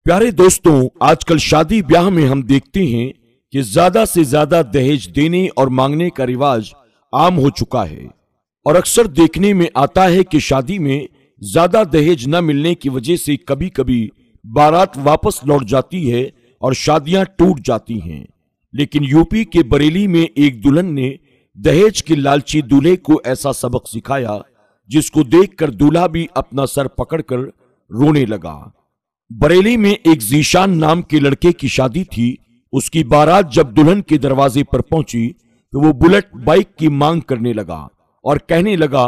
प्यारे दोस्तों, आजकल शादी ब्याह में हम देखते हैं कि ज्यादा से ज्यादा दहेज देने और मांगने का रिवाज आम हो चुका है और अक्सर देखने में आता है कि शादी में ज्यादा दहेज न मिलने की वजह से कभी कभी बारात वापस लौट जाती है और शादियां टूट जाती हैं। लेकिन यूपी के बरेली में एक दुल्हन ने दहेज के लालची दूल्हे को ऐसा सबक सिखाया जिसको देखकर दूल्हा भी अपना सर पकड़कर रोने लगा। बरेली में एक जीशान नाम के लड़के की शादी थी। उसकी बारात जब दुल्हन के दरवाजे पर पहुंची तो वो बुलेट बाइक की मांग करने लगा और कहने लगा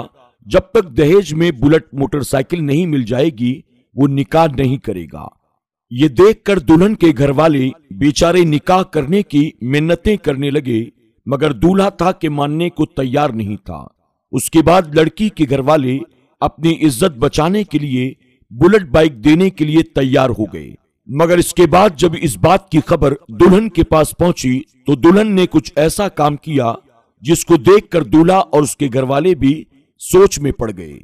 जब तक दहेज में बुलेट मोटरसाइकिल नहीं मिल जाएगी वो निकाह नहीं करेगा। ये देखकर दुल्हन के घर वाले बेचारे निकाह करने की मिन्नतें करने लगे, मगर दूल्हा था कि मानने को तैयार नहीं था। उसके बाद लड़की के घर वाले अपनी इज्जत बचाने के लिए बुलेट बाइक देने के लिए तैयार हो गए। मगर इसके बाद जब इस बात की खबर दुल्हन के पास पहुंची तो दुल्हन ने कुछ ऐसा काम किया जिसको देखकर दूल्हा और उसके घर वाले भी सोच में पड़ गए।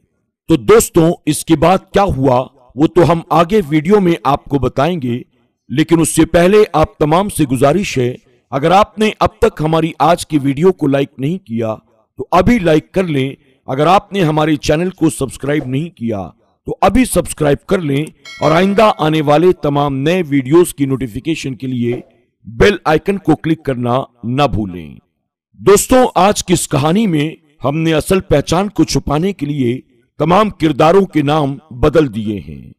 तो दोस्तों, इसके बाद क्या हुआ वो तो हम आगे वीडियो में आपको बताएंगे, लेकिन उससे पहले आप तमाम से गुजारिश है, अगर आपने अब तक हमारी आज की वीडियो को लाइक नहीं किया तो अभी लाइक कर लें। अगर आपने हमारे चैनल को सब्सक्राइब नहीं किया तो अभी सब्सक्राइब कर लें और आइंदा आने वाले तमाम नए वीडियोस की नोटिफिकेशन के लिए बेल आइकन को क्लिक करना न भूलें। दोस्तों, आज की इस कहानी में हमने असल पहचान को छुपाने के लिए तमाम किरदारों के नाम बदल दिए हैं।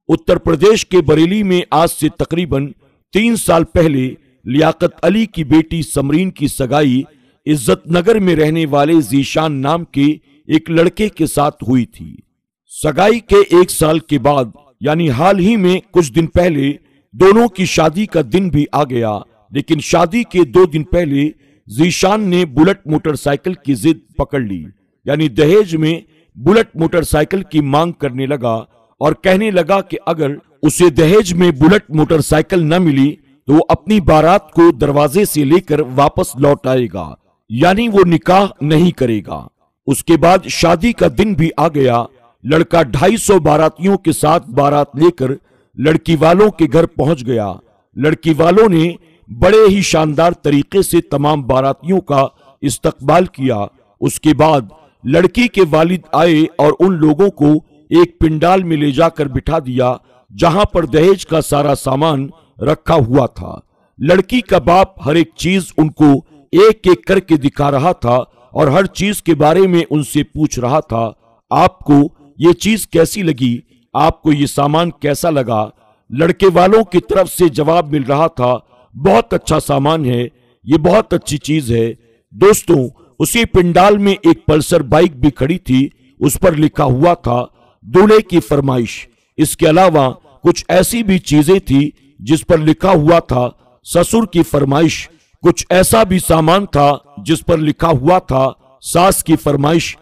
उत्तर प्रदेश के बरेली में आज से तकरीबन 3 साल पहले लियाकत अली की बेटी समरीन की सगाई इज्जत नगर में रहने वाले जीशान नाम के एक लड़के के साथ हुई थी। सगाई के 1 साल के बाद यानी हाल ही में कुछ दिन पहले दोनों की शादी का दिन भी आ गया, लेकिन शादी के 2 दिन पहले जीशान ने बुलेट मोटरसाइकिल की जिद पकड़ ली, यानी दहेज में बुलेट मोटरसाइकिल की मांग करने लगा और कहने लगा कि अगर उसे दहेज में बुलेट मोटरसाइकिल न मिली तो वो अपनी बारात को दरवाजे से लेकर वापस लौट आएगा, यानी वो निकाह नहीं करेगा। उसके बाद शादी का दिन भी आ गया। लड़का 250 बारातियों के साथ बारात लेकर लड़की वालों के घर पहुंच गया। लड़की वालों ने बड़े ही शानदार तरीके से तमाम बारातियों का इस्तकबाल किया। उसके बाद लड़की के वालिद आए और उन लोगों को एक पिंडाल में ले जाकर बिठा दिया जहां पर दहेज का सारा सामान रखा हुआ था। लड़की का बाप हर एक चीज उनको एक एक करके दिखा रहा था और हर चीज के बारे में उनसे पूछ रहा था, आपको ये चीज कैसी लगी, आपको ये सामान कैसा लगा। लड़के वालों की तरफ से जवाब मिल रहा था, बहुत अच्छा सामान है, ये बहुत अच्छी चीज है। दोस्तों, उसी पिंडाल में एक पल्सर बाइक भी खड़ी थी। उस पर लिखा हुआ था दूल्हे की फरमाइश। इसके अलावा कुछ ऐसी भी चीजें थी जिस पर लिखा हुआ था ससुर की फरमाइश। कुछ ऐसा भी सामान था जिस पर लिखा हुआ था सास की फरमाइश।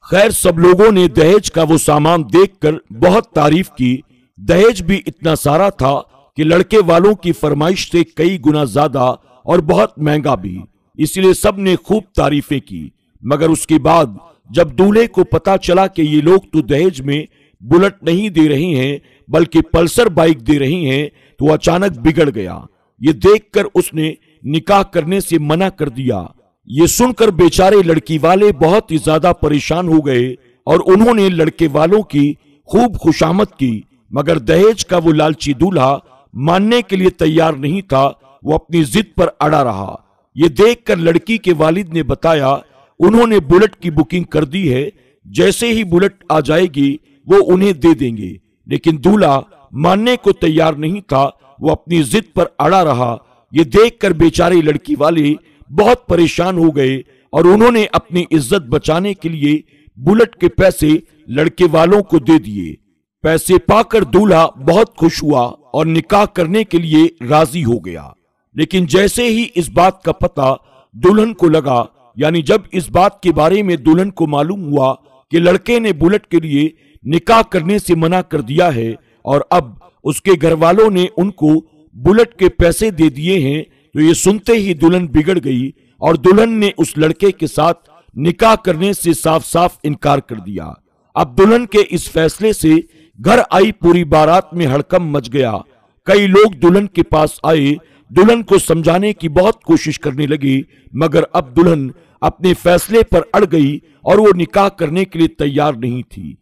खैर, सब लोगों ने दहेज का वो सामान देखकर बहुत तारीफ की। दहेज भी इतना सारा था कि लड़के वालों की फरमाइश से कई गुना ज्यादा और बहुत महंगा भी, इसलिए सब ने खूब तारीफें की। मगर उसके बाद जब दूल्हे को पता चला कि ये लोग तो दहेज में बुलेट नहीं दे रहे हैं बल्कि पल्सर बाइक दे रही हैं, तो अचानक बिगड़ गया। ये देखकर उसने निकाह करने से मना कर दिया। ये सुनकर बेचारे लड़की वाले बहुत ही ज्यादा परेशान हो गए और उन्होंने लड़के वालों की खूब खुशामद की, मगर दहेज का वो लालची दूल्हा मानने के लिए तैयार नहीं था। वो अपनी जिद पर अड़ा रहा। ये देखकर लड़की के वालिद ने बताया उन्होंने बुलेट की बुकिंग कर दी है, जैसे ही बुलेट आ जाएगी वो उन्हें दे देंगे। लेकिन दूल्हा मानने को तैयार नहीं था, वो अपनी जिद पर अड़ा रहा। ये देखकर बेचारे लड़की वाले बहुत परेशान हो गए और उन्होंने अपनी इज्जत बचाने के लिए बुलेट के पैसे लड़के वालों को दे दिए। पैसे पाकर दूल्हा बहुत खुश हुआ और निकाह करने के लिए राजी हो गया। लेकिन जैसे ही इस बात का पता दुल्हन को लगा, यानी जब इस बात के बारे में दुल्हन को मालूम हुआ कि लड़के ने बुलेट के लिए निकाह करने से मना कर दिया है और अब उसके घर वालों ने उनको बुलेट के पैसे दे दिए हैं, तो ये सुनते ही दुल्हन बिगड़ गई और दुल्हन ने उस लड़के के साथ निकाह करने से साफ साफ इनकार कर दिया। अब दुल्हन के इस फैसले से घर आई पूरी बारात में हड़कंप मच गया। कई लोग दुल्हन के पास आए, दुल्हन को समझाने की बहुत कोशिश करने लगे, मगर अब दुल्हन अपने फैसले पर अड़ गई और वो निकाह करने के लिए तैयार नहीं थी।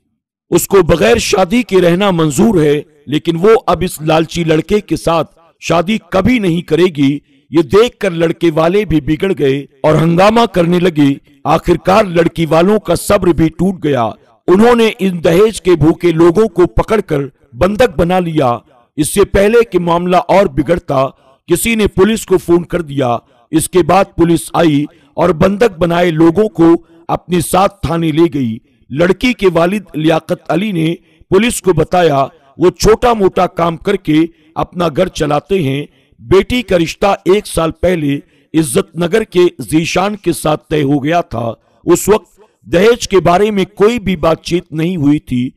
उसको बगैर शादी के रहना मंजूर है, लेकिन वो अब इस लालची लड़के के साथ शादी कभी नहीं करेगी। ये देखकर लड़के वाले भी बिगड़ गए और हंगामा करने लगे। आखिरकार लड़की वालों का सब्र भी टूट गया। उन्होंने इन दहेज के भूखे लोगों को पकड़कर बंधक बना लिया। इससे पहले कि मामला और बिगड़ता, किसी ने पुलिस को फोन कर दिया। इसके बाद पुलिस आई और बंधक बनाए लोगों को अपने साथ थाने ले गई। लड़की के वालिद लियाकत अली ने पुलिस को बताया वो छोटा मोटा काम करके अपना घर चलाते हैं। बेटी का रिश्ता 1 साल पहले इज्जत नगर के जीशान के साथ तय हो गया था। उस वक्त दहेज के बारे में कोई भी बातचीत नहीं हुई थी।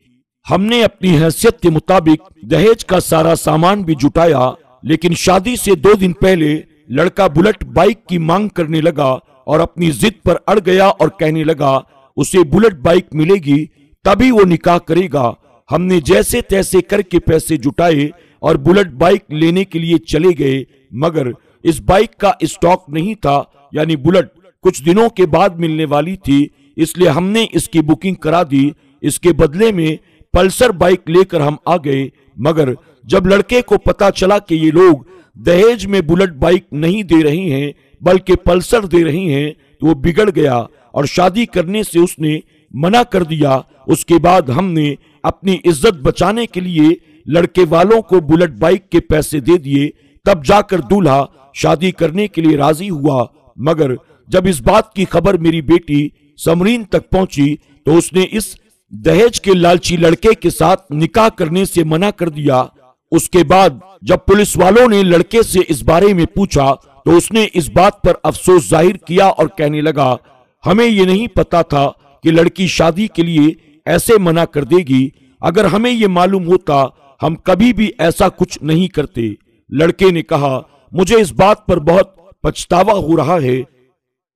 हमने अपनी हैसियत के मुताबिक दहेज का सारा सामान भी जुटाया, लेकिन शादी से 2 दिन पहले लड़का बुलेट बाइक की मांग करने लगा और अपनी जिद पर अड़ गया और कहने लगा उसे बुलेट बाइक मिलेगी तभी वो निकाह करेगा। हमने जैसे तैसे करके पैसे जुटाए और बुलेट बाइक लेने के लिए चले गए, मगर इस बाइक का स्टॉक नहीं था, यानी बुलेट कुछ दिनों के बाद मिलने वाली थी, इसलिए हमने इसकी बुकिंग करा दी। इसके बदले में पल्सर बाइक लेकर हम आ गए, मगर जब लड़के को पता चला कि ये लोग दहेज में बुलेट बाइक नहीं दे रही हैं बल्कि पल्सर दे रही हैं, तो वो बिगड़ गया और शादी करने से उसने मना कर दिया। उसके बाद हमने अपनी इज्जत बचाने के लिए लड़के वालों को बुलेट बाइक के पैसे दे दिए, तब जाकर दूल्हा शादी करने के लिए राजी हुआ। मगर जब इस बात की खबर मेरी बेटी समरीन तक पहुंची तो उसने इस दहेज के लालची लड़के के साथ निकाह करने से मना कर दिया। उसके बाद जब पुलिस वालों ने लड़के से इस बारे में पूछा तो उसने इस बात पर अफसोस जाहिर किया और कहने लगा हमें ये नहीं पता था कि लड़की शादी के लिए ऐसे मना कर देगी। अगर हमें ये मालूम होता हम कभी भी ऐसा कुछ नहीं करते। लड़के ने कहा मुझे इस बात पर बहुत पछतावा हो रहा है।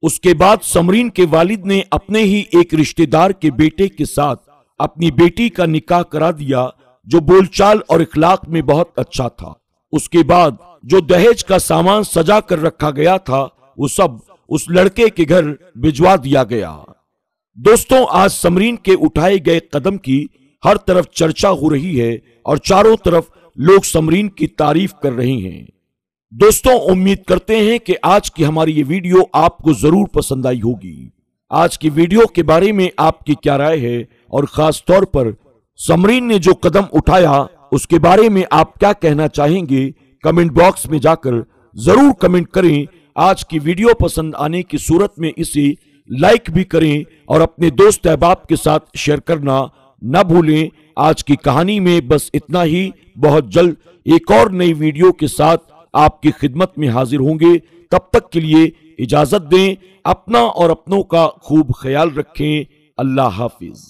उसके बाद समरीन के वालिद ने अपने ही एक रिश्तेदार के बेटे के साथ अपनी बेटी का निकाह करा दिया, जो बोलचाल और इखलाक में बहुत अच्छा था। उसके बाद जो दहेज का सामान सजा कर रखा गया था वो सब उस लड़के के घर भिजवा दिया गया। दोस्तों, आज समरीन के उठाए गए कदम की हर तरफ चर्चा हो रही है और चारों तरफ लोग समरीन की तारीफ कर रहे हैं। दोस्तों, उम्मीद करते हैं कि आज की हमारी ये वीडियो आपको जरूर पसंद आई होगी। आज की वीडियो के बारे में आपकी क्या राय है और खास तौर पर समरीन ने जो कदम उठाया उसके बारे में आप क्या कहना चाहेंगे, कमेंट बॉक्स में जाकर जरूर कमेंट करें। आज की वीडियो पसंद आने की सूरत में इसे लाइक भी करें और अपने दोस्त अहबाब के साथ शेयर करना न भूलें। आज की कहानी में बस इतना ही। बहुत जल्द एक और नई वीडियो के साथ आपकी खिदमत में हाजिर होंगे। तब तक के लिए इजाजत दें। अपना और अपनों का खूब ख्याल रखें। अल्लाह हाफिज।